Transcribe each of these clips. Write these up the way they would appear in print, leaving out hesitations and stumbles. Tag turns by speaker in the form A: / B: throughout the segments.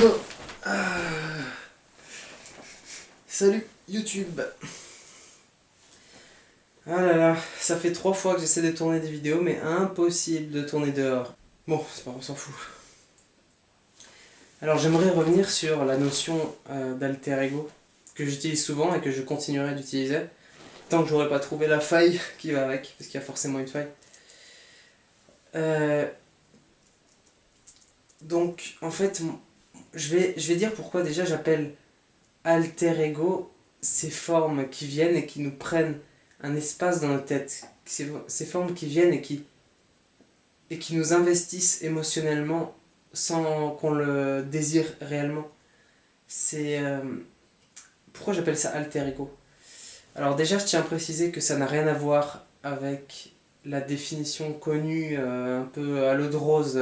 A: Oh. Salut YouTube. Ah là là, ça fait 3 fois que j'essaie de tourner des vidéos, mais impossible de tourner dehors. Bon, c'est pas grave, on s'en fout. Alors j'aimerais revenir sur la notion d'alter ego, que j'utilise souvent et que je continuerai d'utiliser, tant que j'aurai pas trouvé la faille qui va avec, parce qu'il y a forcément une faille. Donc en fait, je vais dire pourquoi déjà j'appelle alter ego ces formes qui viennent et qui nous prennent un espace dans notre tête. Ces formes qui viennent et qui nous investissent émotionnellement sans qu'on le désire réellement. C'est pourquoi j'appelle ça alter ego. Alors déjà, je tiens à préciser que ça n'a rien à voir avec la définition connue un peu à l'eau de rose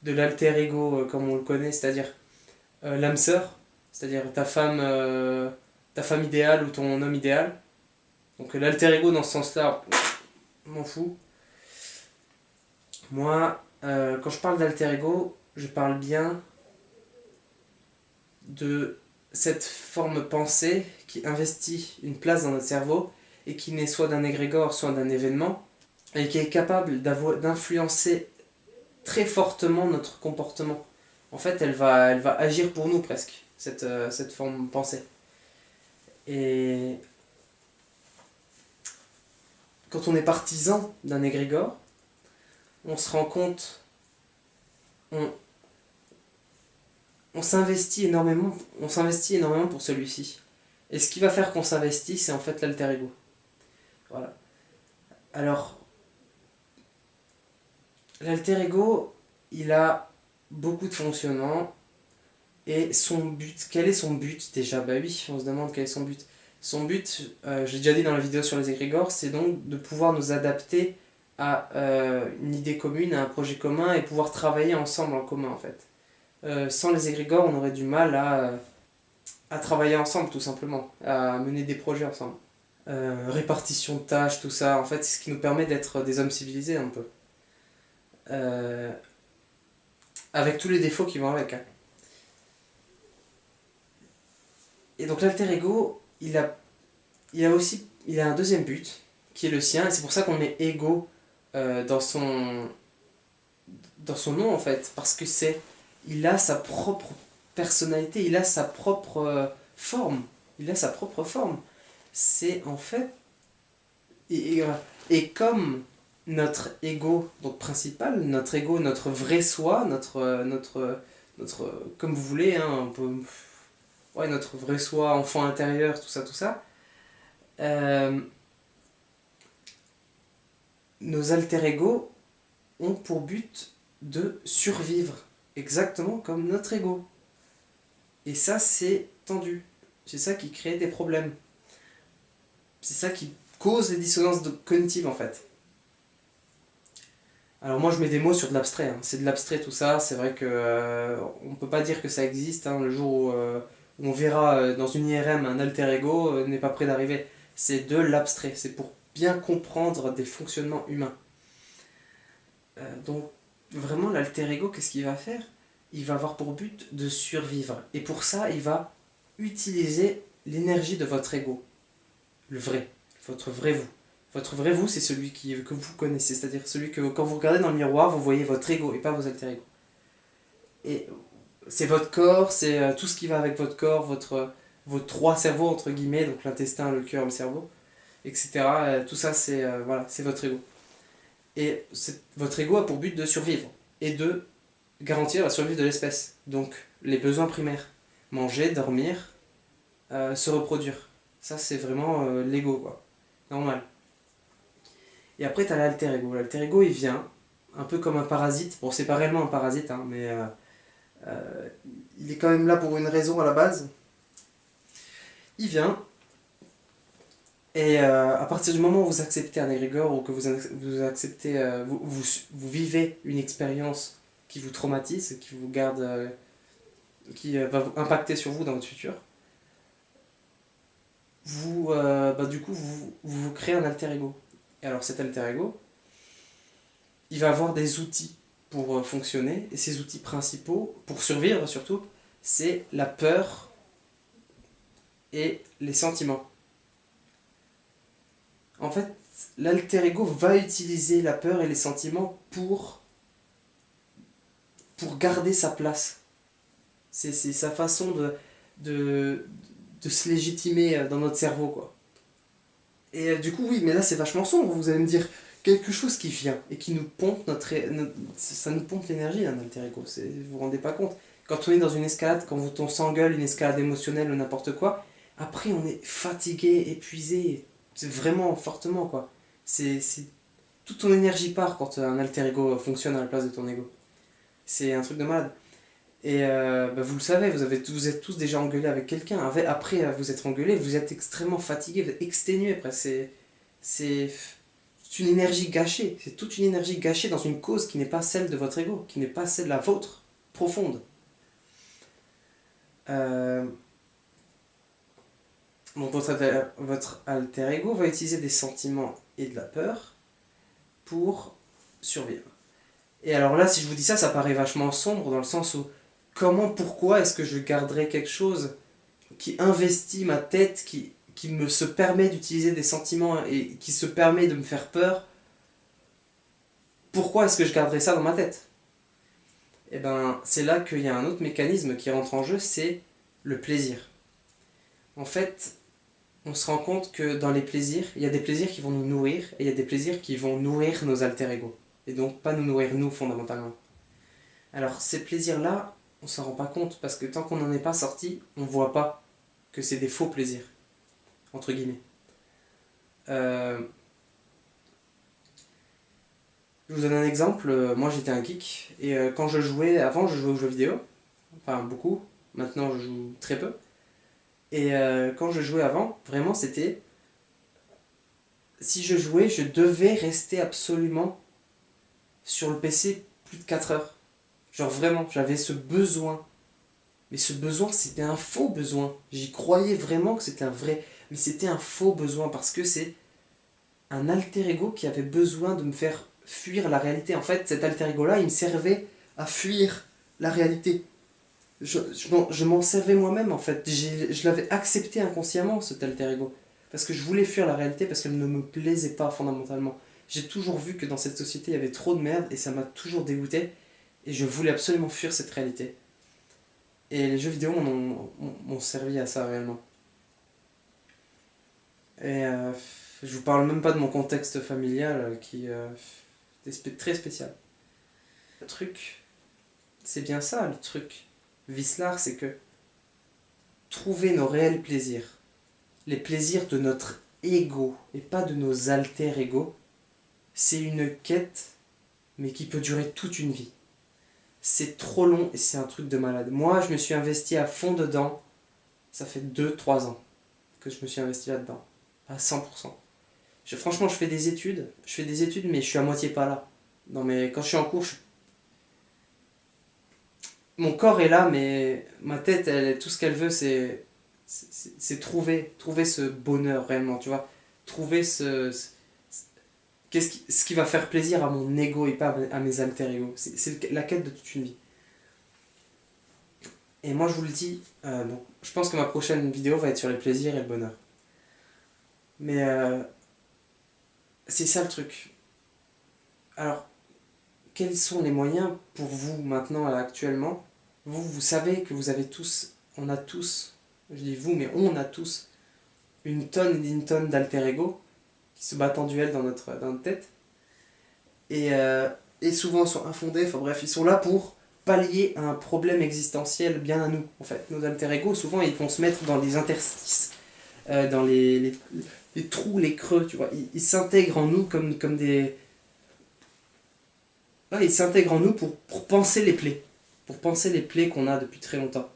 A: de l'alter ego comme on le connaît, c'est-à-dire l'âme sœur, c'est-à-dire ta femme idéale ou ton homme idéal. Donc l'alter ego dans ce sens-là, m'en fous. Moi, quand je parle d'alter ego, je parle bien de cette forme pensée qui investit une place dans notre cerveau et qui naît soit d'un égrégore, soit d'un événement, et qui est capable d'influencer très fortement notre comportement. En fait, elle va agir pour nous presque, cette forme pensée. Et quand on est partisan d'un égrégore, on se rend compte, on s'investit énormément pour celui-ci. Et ce qui va faire qu'on s'investit, c'est en fait l'alter ego. Voilà. Alors, l'alter ego, il a beaucoup de fonctionnements. Et son but, quel est son but déjà? Bah oui, on se demande quel est son but. Son but, j'ai déjà dit dans la vidéo sur les égrégores, c'est donc de pouvoir nous adapter à une idée commune, à un projet commun et pouvoir travailler ensemble en commun en fait. Sans les égrégores, on aurait du mal à travailler ensemble tout simplement, à mener des projets ensemble. Répartition de tâches, tout ça, en fait, c'est ce qui nous permet d'être des hommes civilisés un peu. Avec tous les défauts qui vont avec. Hein. Et donc l'alter ego, il a un deuxième but, qui est le sien, et c'est pour ça qu'on met ego dans son nom en fait, parce que il a sa propre personnalité, il a sa propre forme, C'est en fait, et comme notre ego donc principal, notre vrai soi, comme vous voulez, hein, un peu, ouais, notre vrai soi, enfant intérieur, tout ça, nos alter ego ont pour but de survivre, exactement comme notre ego. Et ça, c'est tendu. C'est ça qui crée des problèmes. C'est ça qui cause les dissonances cognitives, en fait. Alors moi, je mets des mots sur de l'abstrait. Hein. C'est de l'abstrait, tout ça. C'est vrai que on peut pas dire que ça existe. Hein. Le jour où on verra dans une IRM un alter ego n'est pas près d'arriver. C'est de l'abstrait. C'est pour bien comprendre des fonctionnements humains. Donc, vraiment, l'alter ego, qu'est-ce qu'il va faire? Il va avoir pour but de survivre. Et pour ça, il va utiliser l'énergie de votre ego. Le vrai. Votre vrai vous. Votre vrai vous, c'est celui que vous connaissez. C'est-à-dire celui que, quand vous regardez dans le miroir, vous voyez votre ego et pas vos alter ego. Et c'est votre corps, c'est tout ce qui va avec votre corps, vos 3 cerveaux, entre guillemets, donc l'intestin, le cœur, le cerveau, etc. Tout ça, voilà, c'est votre ego. Et votre ego a pour but de survivre et de garantir la survie de l'espèce. Donc les besoins primaires. Manger, dormir, se reproduire. Ça c'est vraiment l'ego quoi. Normal. Et après t'as l'alter ego. L'alter ego il vient un peu comme un parasite. Bon c'est pas réellement un parasite hein, mais il est quand même là pour une raison à la base. Il vient et à partir du moment où vous acceptez un égrégore ou que vous acceptez, vous vivez une expérience qui vous traumatise, qui vous garde, qui va impacter sur vous dans votre futur, du coup, vous créez un alter ego. Et alors cet alter ego, il va avoir des outils pour fonctionner, et ces outils principaux, pour survivre surtout, c'est la peur et les sentiments. En fait, l'alter ego va utiliser la peur et les sentiments pour garder sa place. C'est sa façon de, de se légitimer dans notre cerveau, quoi. Et du coup, oui, mais là, c'est vachement sombre, vous allez me dire. Quelque chose qui vient et qui nous pompe ça nous pompe l'énergie, un alter ego. Vous vous rendez pas compte. Quand on est dans une escalade, quand on s'engueule, une escalade émotionnelle ou n'importe quoi, après on est fatigué, épuisé, c'est vraiment fortement, quoi. C'est toute ton énergie part quand un alter ego fonctionne à la place de ton ego. C'est un truc de malade. Et vous le savez, vous êtes tous déjà engueulés avec quelqu'un. Après vous êtes engueulé, vous êtes extrêmement fatigué, vous êtes exténué presque. C'est une énergie gâchée. C'est toute une énergie gâchée dans une cause qui n'est pas celle de votre ego, qui n'est pas celle de la vôtre, profonde. Donc votre alter ego va utiliser des sentiments et de la peur pour survivre. Et alors là, si je vous dis ça, ça paraît vachement sombre dans le sens où pourquoi est-ce que je garderais quelque chose qui investit ma tête, qui me se permet d'utiliser des sentiments et qui se permet de me faire peur? Pourquoi est-ce que je garderais ça dans ma tête? Et ben, c'est là qu'il y a un autre mécanisme qui rentre en jeu, c'est le plaisir. En fait, on se rend compte que dans les plaisirs, il y a des plaisirs qui vont nous nourrir et il y a des plaisirs qui vont nourrir nos alter ego. Et donc pas nous nourrir nous fondamentalement. Alors ces plaisirs-là, on s'en rend pas compte parce que tant qu'on n'en est pas sorti, on voit pas que c'est des faux plaisirs, entre guillemets. Je vous donne un exemple, moi j'étais un geek et quand avant je jouais aux jeux vidéo, enfin beaucoup, maintenant je joue très peu. Et quand je jouais avant, vraiment c'était, si je jouais, je devais rester absolument sur le PC plus de 4 heures. Genre vraiment, j'avais ce besoin. Mais ce besoin, c'était un faux besoin. J'y croyais vraiment que c'était un vrai. Mais c'était un faux besoin parce que c'est un alter ego qui avait besoin de me faire fuir la réalité. En fait, cet alter ego-là, il me servait à fuir la réalité. Je m'en servais moi-même, en fait. Je l'avais accepté inconsciemment, cet alter ego. Parce que je voulais fuir la réalité, parce qu'elle ne me plaisait pas fondamentalement. J'ai toujours vu que dans cette société, il y avait trop de merde, et ça m'a toujours dégoûté. Et je voulais absolument fuir cette réalité. Et les jeux vidéo m'ont servi à ça réellement. Et je vous parle même pas de mon contexte familial qui était très spécial. Le truc, c'est bien ça le truc. Vislar, c'est que trouver nos réels plaisirs, les plaisirs de notre ego et pas de nos alter ego, c'est une quête mais qui peut durer toute une vie. C'est trop long et c'est un truc de malade. Moi, je me suis investi à fond dedans. Ça fait 2-3 ans que je me suis investi là-dedans. À 100%. Franchement, je fais des études. Mais je suis à moitié pas là. Non, mais quand je suis en cours, mon corps est là, mais ma tête, tout ce qu'elle veut, c'est trouver ce bonheur réellement, tu vois. Trouver ce qui va faire plaisir à mon ego et pas à mes alter ego. C'est la quête de toute une vie. Et moi, je vous le dis, bon, je pense que ma prochaine vidéo va être sur les plaisirs et le bonheur. Mais c'est ça le truc. Alors, quels sont les moyens pour vous maintenant, actuellement? Vous savez que vous avez tous, on a tous, je dis vous, mais on a tous une tonne et une tonne d'alter ego qui se battent en duel dans notre tête. Et souvent ils sont infondés, enfin bref, ils sont là pour pallier à un problème existentiel bien à nous, en fait. Nos alter ego, souvent, ils vont se mettre dans les interstices, dans les trous, les creux, tu vois. Ils s'intègrent en nous comme des... Ouais, ils s'intègrent en nous pour penser les plaies. Pour penser les plaies qu'on a depuis très longtemps.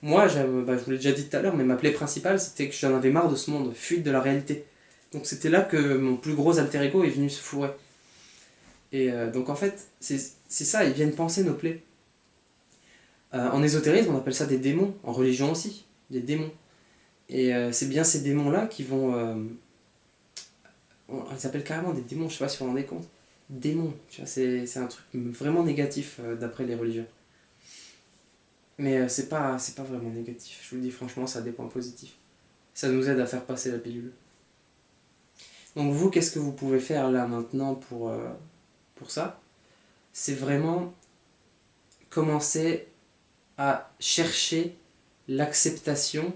A: Moi, je vous l'ai déjà dit tout à l'heure, mais ma plaie principale, c'était que j'en avais marre de ce monde, fuite de la réalité. Donc c'était là que mon plus gros alter ego est venu se fourrer. Et donc en fait, c'est ça, ils viennent penser nos plaies. En ésotérisme, on appelle ça des démons, en religion aussi, des démons. Et c'est bien ces démons-là qui vont... on les appelle carrément des démons, je sais pas si vous vous rendez compte. Démons, tu vois, c'est un truc vraiment négatif d'après les religions. Mais c'est pas vraiment négatif. Je vous le dis franchement, ça a des points positifs. Ça nous aide à faire passer la pilule. Donc vous, qu'est-ce que vous pouvez faire là maintenant pour ça? C'est vraiment commencer à chercher l'acceptation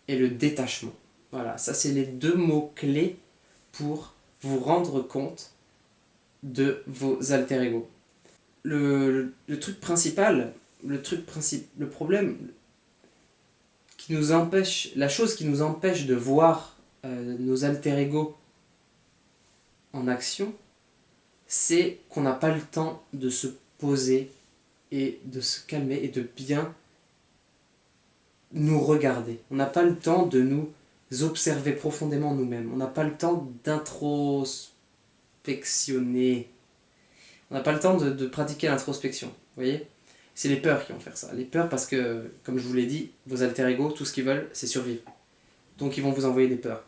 A: et le détachement. Voilà, ça c'est les deux mots clés pour vous rendre compte de vos alter-ego. Le truc principal, le problème qui nous empêche, la chose qui nous empêche de voir nos alter-ego en action, c'est qu'on n'a pas le temps de se poser et de se calmer et de bien nous regarder. On n'a pas le temps de nous observer profondément nous-mêmes. On n'a pas le temps d'introspectionner. On n'a pas le temps de pratiquer l'introspection. Vous voyez? C'est les peurs qui vont faire ça. Les peurs parce que, comme je vous l'ai dit, vos alter-ego, tout ce qu'ils veulent, c'est survivre. Donc ils vont vous envoyer des peurs.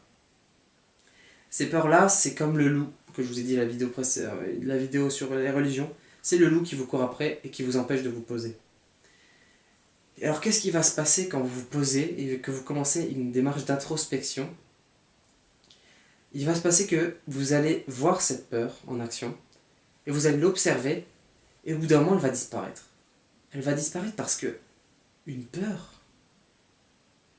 A: Ces peurs-là, c'est comme le loup, que je vous ai dit la vidéo sur les religions. C'est le loup qui vous court après et qui vous empêche de vous poser. Et alors qu'est-ce qui va se passer quand vous vous posez et que vous commencez une démarche d'introspection? Il va se passer que vous allez voir cette peur en action et vous allez l'observer et au bout d'un moment elle va disparaître. Elle va disparaître parce que une peur,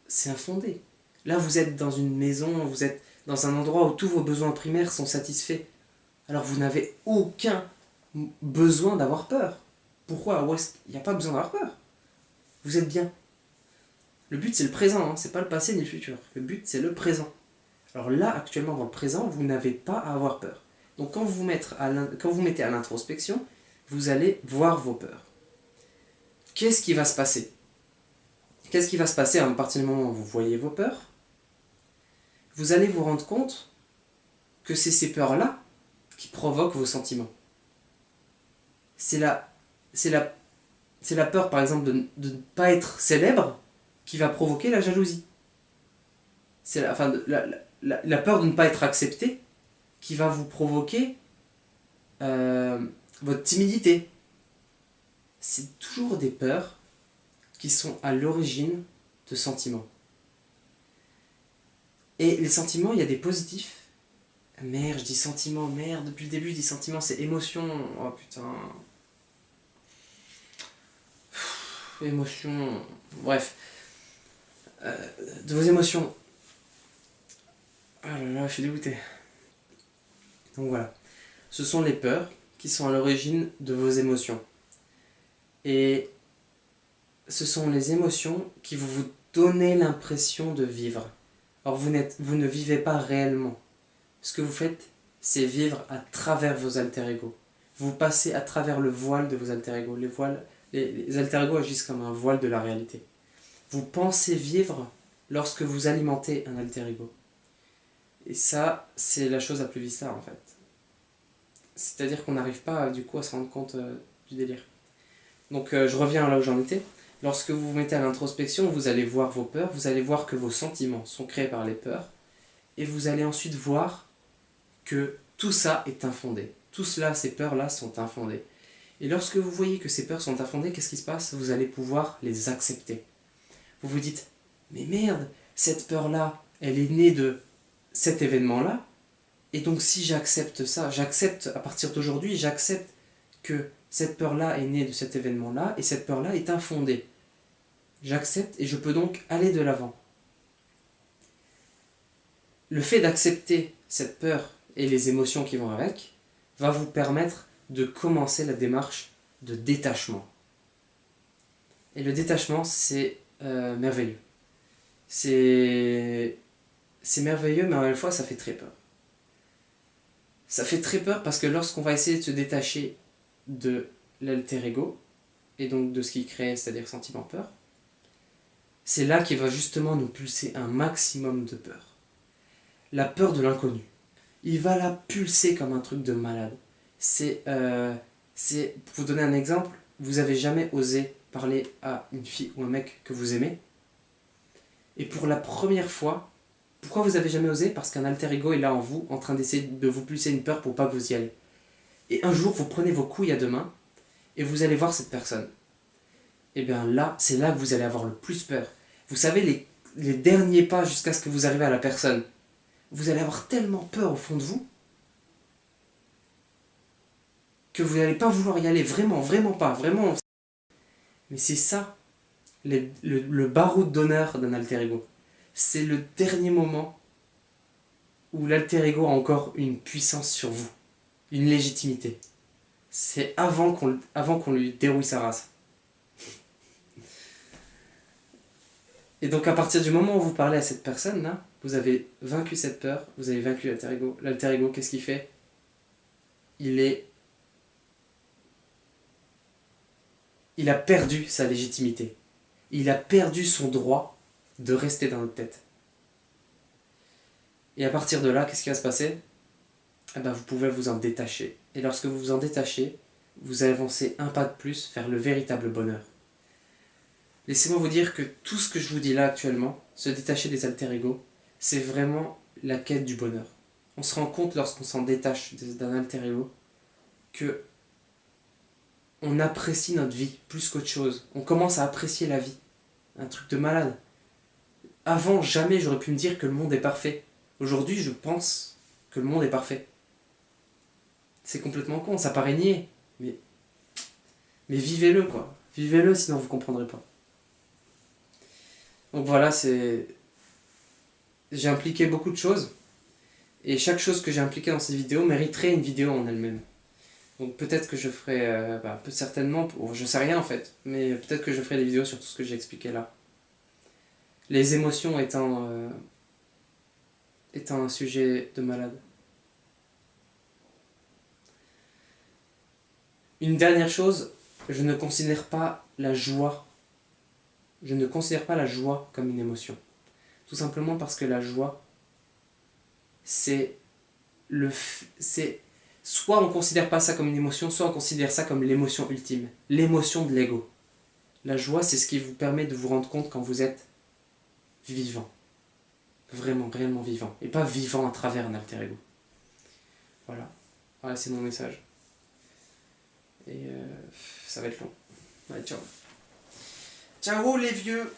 A: c'est infondé. Là vous êtes dans une maison, vous êtes dans un endroit où tous vos besoins primaires sont satisfaits. Alors vous n'avez aucun besoin d'avoir peur. Pourquoi? Il n'y a pas besoin d'avoir peur. Vous êtes bien. Le but c'est le présent, c'est pas le passé ni le futur. Le but c'est le présent. Alors là, actuellement dans le présent, vous n'avez pas à avoir peur. Donc quand vous mettez à l'introspection, vous allez voir vos peurs. Qu'est-ce qui va se passer? Qu'est-ce qui va se passer à partir du moment où vous voyez vos peurs? Vous allez vous rendre compte que c'est ces peurs-là qui provoquent vos sentiments. C'est la peur, par exemple, de ne pas être célèbre qui va provoquer la jalousie. C'est la peur de ne pas être accepté qui va vous provoquer votre timidité. C'est toujours des peurs qui sont à l'origine de sentiments. Et les sentiments, il y a des positifs. Merde, je dis sentiments, merde, depuis le début je dis sentiments, c'est émotion. Oh putain. Émotion. Bref. De vos émotions. Ah là là, je suis dégoûté. Donc voilà. Ce sont les peurs qui sont à l'origine de vos émotions. Et ce sont les émotions qui vont vous donner l'impression de vivre. Or, vous ne vivez pas réellement. Ce que vous faites, c'est vivre à travers vos alter-ego. Vous passez à travers le voile de vos alter-ego. Les alter-ego agissent comme un voile de la réalité. Vous pensez vivre lorsque vous alimentez un alter-ego. Et ça, c'est la chose la plus bizarre en fait. C'est-à-dire qu'on n'arrive pas du coup à se rendre compte du délire. Donc je reviens là où j'en étais. Lorsque vous vous mettez à l'introspection, vous allez voir vos peurs, vous allez voir que vos sentiments sont créés par les peurs, et vous allez ensuite voir que tout ça est infondé. Tout cela, ces peurs-là sont infondées. Et lorsque vous voyez que ces peurs sont infondées, qu'est-ce qui se passe? Vous allez pouvoir les accepter. Vous vous dites, mais merde, cette peur-là, elle est née de cet événement-là, et donc si j'accepte ça, j'accepte à partir d'aujourd'hui, j'accepte que cette peur-là est née de cet événement-là, et cette peur-là est infondée. J'accepte et je peux donc aller de l'avant. Le fait d'accepter cette peur et les émotions qui vont avec va vous permettre de commencer la démarche de détachement. Et le détachement, c'est merveilleux. C'est merveilleux, mais en même fois, ça fait très peur. Ça fait très peur parce que lorsqu'on va essayer de se détacher de l'alter-ego, et donc de ce qu'il crée, c'est-à-dire sentiment peur, c'est là qu'il va justement nous pulser un maximum de peur. La peur de l'inconnu. Il va la pulser comme un truc de malade. Pour vous donner un exemple, vous avez jamais osé parler à une fille ou un mec que vous aimez, et pour la première fois, pourquoi vous avez jamais osé? Parce qu'un alter-ego est là en vous, en train d'essayer de vous pulser une peur pour pas que vous y allez. Et un jour, vous prenez vos couilles à deux mains, et vous allez voir cette personne. et bien là, c'est là que vous allez avoir le plus peur. Vous savez, les derniers pas jusqu'à ce que vous arrivez à la personne, vous allez avoir tellement peur au fond de vous que vous n'allez pas vouloir y aller, vraiment, vraiment pas, vraiment. Mais c'est ça, le baroud d'honneur d'un alter ego. C'est le dernier moment où l'alter ego a encore une puissance sur vous, une légitimité. C'est avant qu'on lui dérouille sa race. Et donc à partir du moment où vous parlez à cette personne-là, vous avez vaincu cette peur, vous avez vaincu l'alter ego. L'alter ego, qu'est-ce qu'il fait? Il a perdu sa légitimité. Il a perdu son droit de rester dans notre tête. Et à partir de là, qu'est-ce qui va se passer? Eh ben, vous pouvez vous en détacher. Et lorsque vous vous en détachez, vous avancez un pas de plus vers le véritable bonheur. Laissez-moi vous dire que tout ce que je vous dis là actuellement, se détacher des alter ego, c'est vraiment la quête du bonheur. On se rend compte lorsqu'on s'en détache d'un alter ego que on apprécie notre vie plus qu'autre chose. On commence à apprécier la vie. Un truc de malade. Avant, jamais j'aurais pu me dire que le monde est parfait. Aujourd'hui, je pense que le monde est parfait. C'est complètement con, ça paraît niais. Mais vivez-le, quoi. Vivez-le, sinon vous comprendrez pas. Donc voilà, j'ai impliqué beaucoup de choses. Et chaque chose que j'ai impliquée dans cette vidéo mériterait une vidéo en elle-même. Donc peut-être que je ferai, peu certainement, je sais rien en fait, mais peut-être que je ferai des vidéos sur tout ce que j'ai expliqué là. Les émotions étant un sujet de malade. Une dernière chose, je ne considère pas la joie comme une émotion. Tout simplement parce que la joie, c'est soit on ne considère pas ça comme une émotion, soit on considère ça comme l'émotion ultime, l'émotion de l'ego. La joie, c'est ce qui vous permet de vous rendre compte quand vous êtes vivant. Vraiment, réellement vivant. Et pas vivant à travers un alter ego. Voilà. Voilà, c'est mon message. Et ça va être long. Allez, ciao. Ciao les vieux!